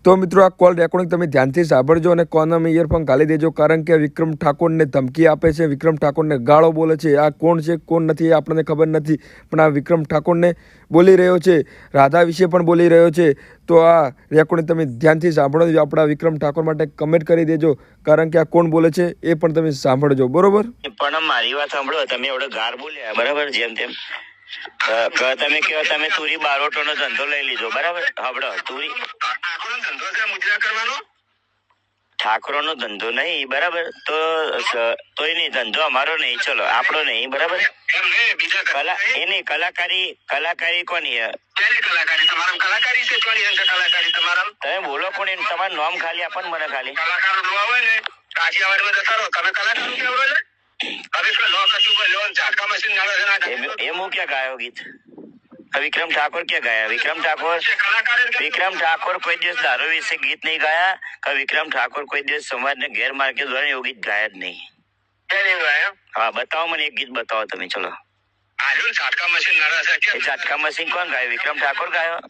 તો મિત્રો આ કોલ રેકોર્ડિંગ તમે ધ્યાનથી સાંભળજો અને કોનમાં ઇયરફોન ગાલી દેજો, કારણ કે વિક્રમ ઠાકોરને ધમકી આપે છે, વિક્રમ ઠાકોરને ગાળો બોલે છે. આ કોણ છે કોણ નથી એ આપણને ખબર નથી, પણ આ વિક્રમ ઠાકોરને બોલી રહ્યો છે, રાધા વિશે પણ બોલી રહ્યો છે. તો આ રેકોર્ડિંગ તમે ધ્યાનથી સાંભળો, આપણા વિક્રમ ઠાકોર માટે કમેન્ટ કરી દેજો, કારણ કે આ કોણ બોલે છે એ પણ તમે સાંભળજો. બરોબર, પણ મારી વાત સાંભળો, તમે એવડો ગાર બોલ્યા બરાબર, જેમ તેમ તમે કહો તમે તુરી બારોટો નો ધંધો લઈ લીધો બરાબર. હબળો તુરી ઠાકોરો નો ધંધો નહીં બરાબર, તોય નહીં ધંધો અમારો નહીં, ચલો આપણો નહીં બરાબર. એની કલાકારી કોની? તમે બોલો કોણ? તમારું નામ ખાલી આપો મને ખાલી. હું ક્યાં ગાયો ગીત? વિક્રમ ઠાકોર ક્યાં ગાયા? વિક્રમ ઠાકોર કોઈ દિવસ દારૂ વિશે ગીત નહીં ગાયા. વિક્રમ ઠાકોર કોઈ દિવસ સમાજને ગેરમાર્ગે દ્વારા એવું ગીત ગાયા જ નહીં. હા બતાવો મને એક ગીત બતાવો તમે, ચલો. ઝાટકા મશીન કોણ ગાયો? વિક્રમ ઠાકોર ગાયો.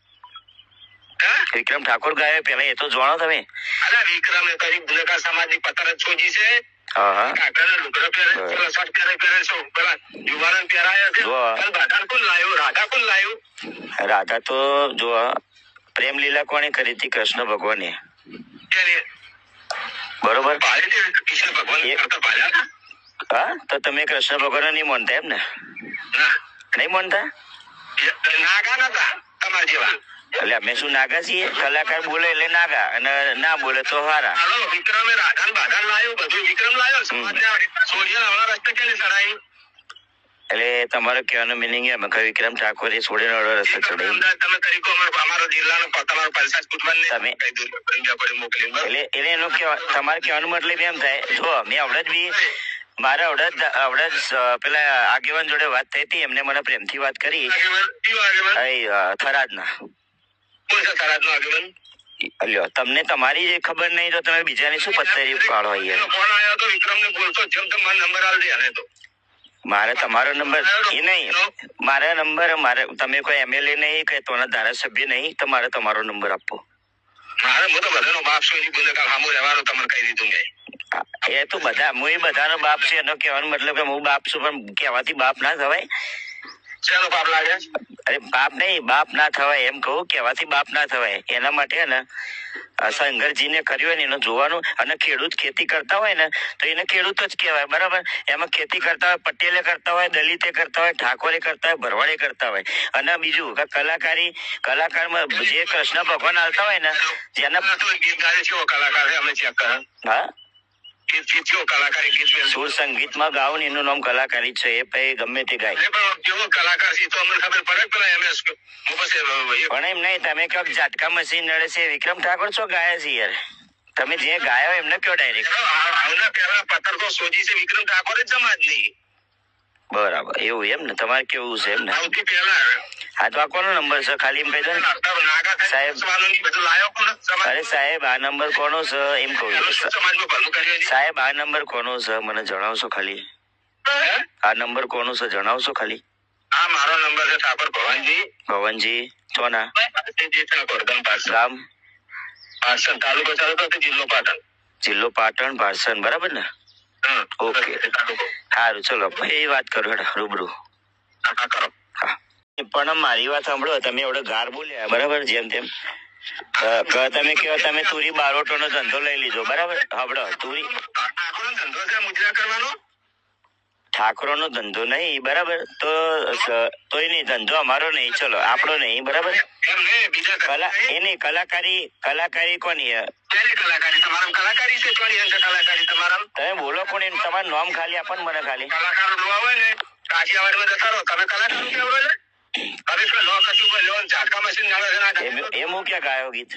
વિક્રમ ઠાકોર ગાયો પેલા એ તો જાણો તમે. વિક્રમ સમાજની પતર છોજી છે. રાધા તો જો પ્રેમ લીલા કોને કરી હતી? કૃષ્ણ ભગવાને. બરોબર. હા તો તમે કૃષ્ણ ભગવાન નહીં માનતા એમ ને? નહીં માનતા? એટલે અમે શું નાગા છીએ? કલાકાર બોલે એટલે નાગા અને ના બોલે તો હારા. એટલે તમારો કહેવાનો મિનિંગ એમ કે વિક્રમ ઠાકોર એ છોડીને રસ્તે ચડાવી. એટલે એનો તમારે કહેવાનો મતલબ એમ થાય, જો મેં આવડે જ બી મારા આવડે જ પેલા આગેવાન જોડે વાત થઈ હતી, એમને મને પ્રેમથી વાત કરી થરાદના. અલ્યો તમને તમારી જે ખબર નહીં તો તમે બીજાની શું પત્તરી પાડો? મારે તમારો નંબર એ નહીં, મારા નંબર મારે તમે કોઈ એમએલએ નહીં કે તોના ધારાસભ્ય નહીં, તો મારે તમારો નંબર આપવો. એ તો બધા હું બધાનો બાપ છે, એનો કહેવાનો મતલબ કે હું બાપ છું, પણ કહેવાથી બાપ ના થવાય. બાપ લાગે? અરે બાપ નહીં, બાપ ના થવાય એમ કહું, કહેવાથી બાપ ના થવાય. એના માટે ને શંકરજીને કર્યું હોય ને એનું જોવાનું. અને ખેડૂત ખેતી કરતા હોય ને તો એને ખેડૂત જ કહેવાય બરાબર. એમાં ખેતી કરતા હોય, પટેલે કરતા હોય, દલિતે કરતા હોય, ઠાકોરે કરતા હોય, ભરવાડે કરતા હોય. અને બીજું કલાકારમાં જે કૃષ્ણ ભગવાન આવતા હોય ને, જેના હા સુર સંગીતમાં ગાવું ને એનું નામ કલાકારી છે. એ પછી ગમે તે ગાય. પણ એમ નહીં, તમે કહો ઝાટકા મશીન નડે છે, વિક્રમ ઠાકોર શું ગાયા છે યાર? તમે જે ગાયો એમને કયો ડાયરેક્ટ. વિક્રમ ઠાકોર જ સમાજ નહીં બરાબર. એવું એમ ને? તમારે કેવું છે એમ ને? હા તો આ કોનો નંબર છે ખાલી એમ કહી દો ને સાહેબ. અરે સાહેબ આ નંબર કોનો છે એમ કહું સાહેબ. આ નંબર કોનો છે મને જણાવશો ખાલી? આ નંબર કોનો છે જણાવશો ખાલી? આ મારો નંબર છે ઠાકોર ભવનજી ચોના ગામ પાટણ, તાલુકો જિલ્લો પાટણ, પાટણ બરાબર ને? ઓકે સારું ચલો એ વાત કરો રૂબરૂ. પણ મારી વાત સાંભળો, તમે એવડો ગાર બોલ્યા બરાબર, જેમ તેમ તમે કહો તમે તુરી બારોટો નો ધંધો લઈ લીધો બરાબર. હબળો તુરી ઠાકોરો નો ધંધો નહીં બરાબર, તોય નહીં ધંધો અમારો નહીં, ચલો આપણો નહીં બરાબર. એની કલાકારી કોની? તમે બોલો કોણ? તમારું નામ ખાલી આપો મને ખાલી. હું ક્યાં ગાયો ગીત?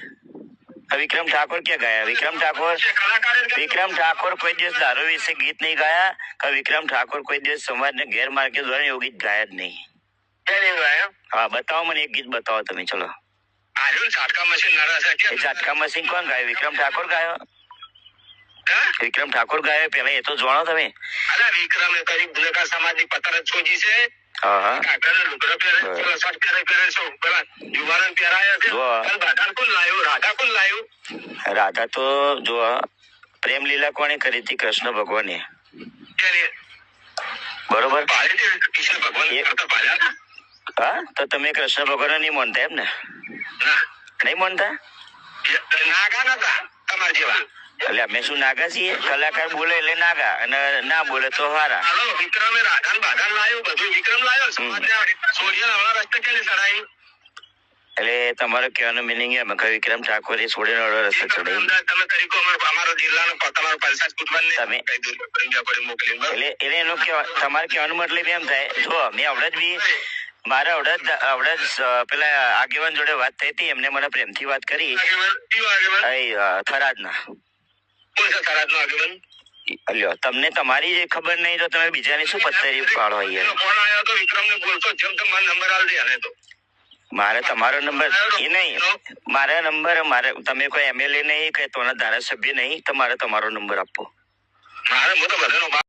વિક્રમ ઠાકોર ક્યાં ગાયા? વિક્રમ ઠાકોર કોઈ દિવસ દારૂ વિશે ગીત નહીં ગાયા. વિક્રમ ઠાકોર કોઈ દિવસ સમાજને ગેરમાર્ગે દ્વારા એવું ગીત ગાયા જ નહીં. હા બતાવો મને એક ગીત બતાવો તમે, ચલો. ઝાટકા મશીન કોણ ગાયો? વિક્રમ ઠાકોર ગાયો. વિક્રમ ઠાકોર ગાયો પેલા એ તો જાણો તમે. વિક્રમ સમાજની પતર છોજી છે. હા હા કાકાને લુગડો પહેરે, પેલા શર્ટ પહેરે છે, પેલા યુવાને પહેરાયા છે. જો. કાલ બાધા કોણ લાયો? રાધા કોણ લાયો? રાધા તો જો પ્રેમ લીલા કોણે કરી હતી? કૃષ્ણ ભગવાને. ક્યારે? બરોબર. ભાલે તે કૃષ્ણ ભગવાન કરતા ભાલ્યા હતા? હા, તો તમે કૃષ્ણ ભગવાન નહીં માનતા એમ ને? ના, નહીં માનતા? નાગા નતા તમારા જેવા. એટલે અમે શું નાગા છીએ? કલાકાર બોલે એટલે નાગા અને ના બોલે તો હારા. હાલો, વિક્રમે રાધાને બાધાને લાયો, બધું વિક્રમ લાયો. સમાજને સોડિયા આવડા રસ્તે કેને ચડાવી? એટલે તમારો કહેવાનો મિનિંગ એમ કે વિક્રમ ઠાકોરે છોડીને અડો રસ્તે ચડાવી. તમે તરીકો અમારો જિલ્લાનો તમારો પૈસા કૂટવાને તમે મોકલી. એટલે એનું તમારે કહેવાનો મતલબ એમ થાય, જો મેં આવડે જ બી મારા આવડે જ પેલા આગેવાન જોડે વાત થઈ હતી, એમને મને પ્રેમથી વાત કરી થરાદના. લ્યો, તમને તમારી જે ખબર નહીં તો તમે બીજાની શું પત્તરી પાડો યાર? ફોન આવ્યો તો વિક્રમને બોલતો જેમ તમે મારો નંબર આલ દે આને તો. મારે તમારો નંબર એ નહીં, મારા નંબર મારે તમે કોઈ MLA નહીં કે તોના ધારાસભ્ય નહીં, તમારે તમારો નંબર આપવો. મારે હું તો બધાનો